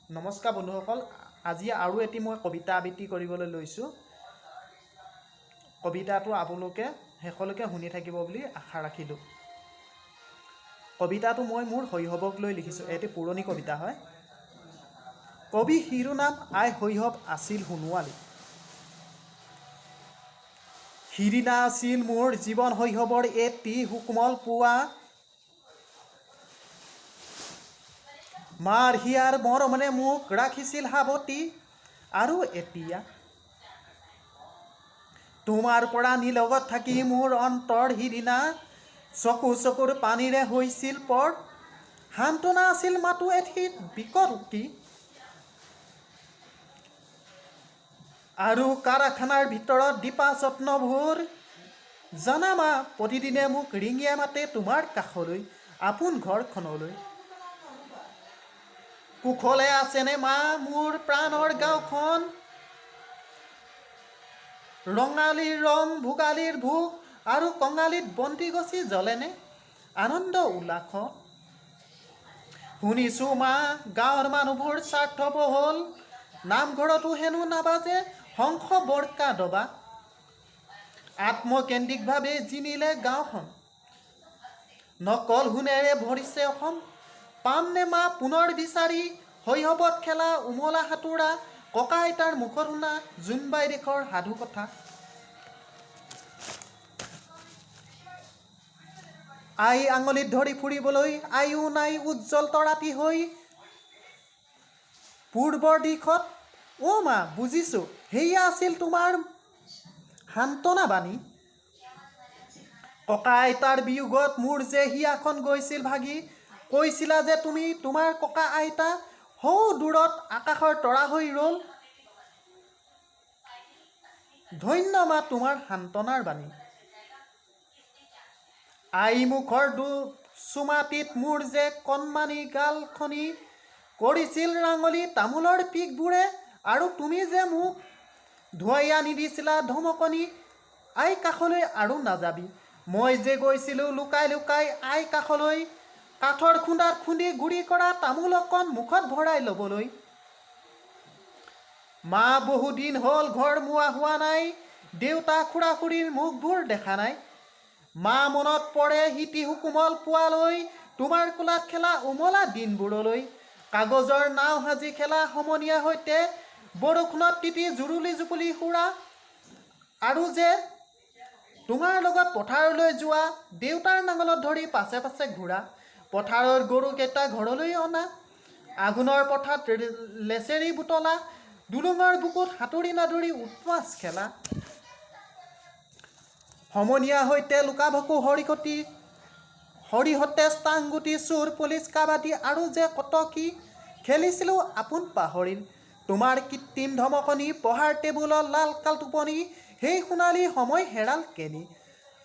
নমস্কাৰ বন্ধুসকল, আজি আৰু এটি মই কবিতা আবৃত্তি কৰিবলৈ লৈছোঁ। কবিতাটো আপোনালোকে শেষলৈকে শুনি থাকিব বুলি আশা ৰাখিলোঁ। কবিতাটো মই মোৰ শৈশৱক লৈ লিখিছোঁ। এটি পুৰণি কবিতা হয়। কবি শিৰোনাম আই শৈশৱ আছিল সোণোৱালী। সিদিনা আছিল মোৰ জীৱন শৈশৱৰ এটি সুকোমল পুৱা। মাৰ হিয়াৰ মৰমনে মোক ৰাখিছিল সাৱটি। আৰু এতিয়া তোমাৰ পৰা নিলগত থাকি মোৰ অন্তৰ সিদিনা চকুৰ পানীৰে হৈছিল পৰ। সান্তনা আছিল মাতো এটি বিকটুকি। আৰু কাৰাখানাৰ ভিতৰত দীপা যত্নবোৰ জানা মা প্ৰতিদিনে মোক ৰিঙিয়াই মাতে তোমাৰ কাষলৈ, আপোন ঘৰখনলৈ। কুশলে আছেনে মা মোৰ প্ৰাণৰ গাঁওখন? ৰঙালীৰ ৰং ভোগালীৰ ভোগ আৰু কঙালীত বন্তি গছি জ্বলেনে আনন্দ উল্লাসত? শুনিছোঁ মা গাঁৱৰ মানুহবোৰ স্বাৰ্থবহল, নামঘৰতো হেনো নাবাজে শংখ বৰকা দবা। আত্মকেন্দ্ৰিকভাৱে জিনিলে গাঁওখন, নকল সোণেৰে ভৰিছে অসম। পামনে মা পুনৰ বিচাৰি শৈশৱত খেলা উমলা সাঁতোৰা, ককা আইতাৰ মুখত শুনা জোনবাই দেশৰ সাধু কথা। আই আঙুলিত ধৰি ফুৰিবলৈ আইও নাই উজ্জ্বল তৰাপি হৈ পূৰ্বৰ দিশত। অ' মা বুজিছোঁ সেয়া আছিল তোমাৰ সান্তনা বাণী। ককা আইতাৰ বিয়োগত মোৰ যে হিয়াখন গৈছিল ভাগি। কৈছিলা যে তুমি তোমাৰ ককা আইতা সৌ দূৰত আকাশৰ তৰা হৈ ৰ'ল। ধন্য মা তোমাৰ সান্তনাৰ বাণী। আই মুখৰ চুমাটিত মোৰ যে কণমানি গালখনি কৰিছিল ৰাঙলী তামোলৰ পিকবোৰে। আৰু তুমি যে মোক ধুৱাই আনি দিছিলা ধমকনি, আই কাষলৈ আৰু নাযাবি। মই যে গৈছিলোঁ লুকাই লুকাই আই কাষলৈ, কাঠৰ খুন্দাত খুন্দি গুৰি কৰা তামোল অকণ মুখত ভৰাই ল'বলৈ। মা বহুদিন হ'ল ঘৰ মোৱা হোৱা নাই, দেউতা খুৰা খুৰীৰ মুখবোৰ দেখা নাই। মা মনত পৰে সিটি সুকোমল পুৱালৈ, তোমাৰ কোলাত খেলা উমলা দিনবোৰলৈ। কাগজৰ নাও সাজি খেলা সমনীয়াৰ সৈতে, বৰষুণত তিতি জুৰুলি জুপুলি সুৰা। আৰু যে তোমাৰ লগত পথাৰলৈ যোৱা, দেউতাৰ নাঙলত ধৰি পাছে পাছে ঘূৰা। পথাৰৰ গৰুকেইটা ঘৰলৈ অনা, আঘোণৰ পথাৰত লেচেৰি বুটলা, দুলুঙৰ বুকুত সাঁতুৰি নাদুৰি উঠমাছ খেলা। সমনীয়াৰ সৈতে লুকা ভাকু হৰিকটি, হৰিহতেজ টাংগুটি চোৰ পুলিচ কাবাডী আৰু যে কত কি খেলিছিলোঁ আপোন পাহৰিল। তোমাৰ কৃত্ৰিম ধমকনি, পঢ়াৰ টেবুলত লাল কাল টোপনি, সেই সোণালী সময় হেৰাল কেনি।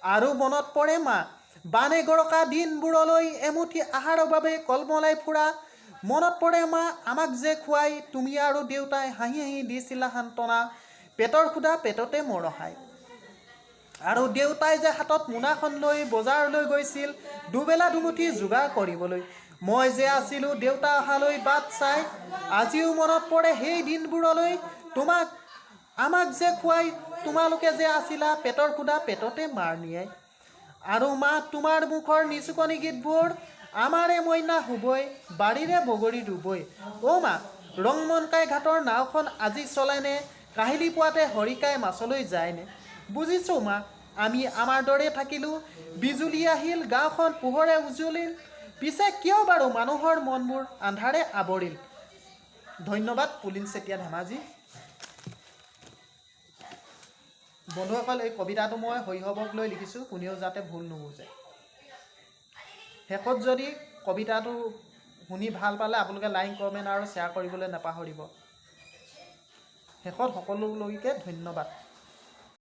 আৰু মনত পৰে মা বানে গৰকা দিনবোৰলৈ, এমুঠি আহাৰৰ বাবে কলমলাই ফুৰা। মনত পৰে মা আমাক যে খুৱাই তুমি আৰু দেউতাই হাঁহি হাঁহি দিছিলা সান্তনা, পেটৰ ক্ষুধা পেটতে মৰহাই। আৰু দেউতাই যে হাতত মোনাখন লৈ বজাৰলৈ গৈছিল দুবেলা দুমুঠি যোগাৰ কৰিবলৈ। মই যে আছিলোঁ দেউতা অহালৈ বাট চাই, আজিও মনত পৰে সেই দিনবোৰলৈ। আমাক যে খুৱাই তোমালোকে যে আছিলা পেটৰ ক্ষুধা পেটতে মাৰ নিয়াই। আৰু মা তোমাৰ মুখৰ নিচুকনি গীতবোৰ, আমাৰে মইনা শুবই বাৰীৰে বগৰী ৰুবই। অ' মা ৰংমনকাই ঘাটৰ নাওখন আজি চলেনে, কাহিলি পোৱাতে হৰিকাই মাছলৈ যায়নে। বুজিছোঁ মা আমি আমাৰ দৰে থাকিলোঁ, বিজুলী আহিল গাঁওখন পোহৰে উজ্বলিল, পিছে কিয় বাৰু মানুহৰ মনবোৰ আন্ধাৰে আৱৰিল। ধন্যবাদ। পুলিন চেতিয়া, ধেমাজি। বন্ধুসকল, এই কবিতাটো মই শৈশৱক লৈ লিখিছোঁ, কোনেও যাতে ভুল নুবুজে। শেষত যদি কবিতাটো শুনি ভাল পালে আপোনালোকে লাইক কমেণ্ট আৰু শ্বেয়াৰ কৰিবলৈ নাপাহৰিব। শেষত সকলোলৈকে ধন্যবাদ।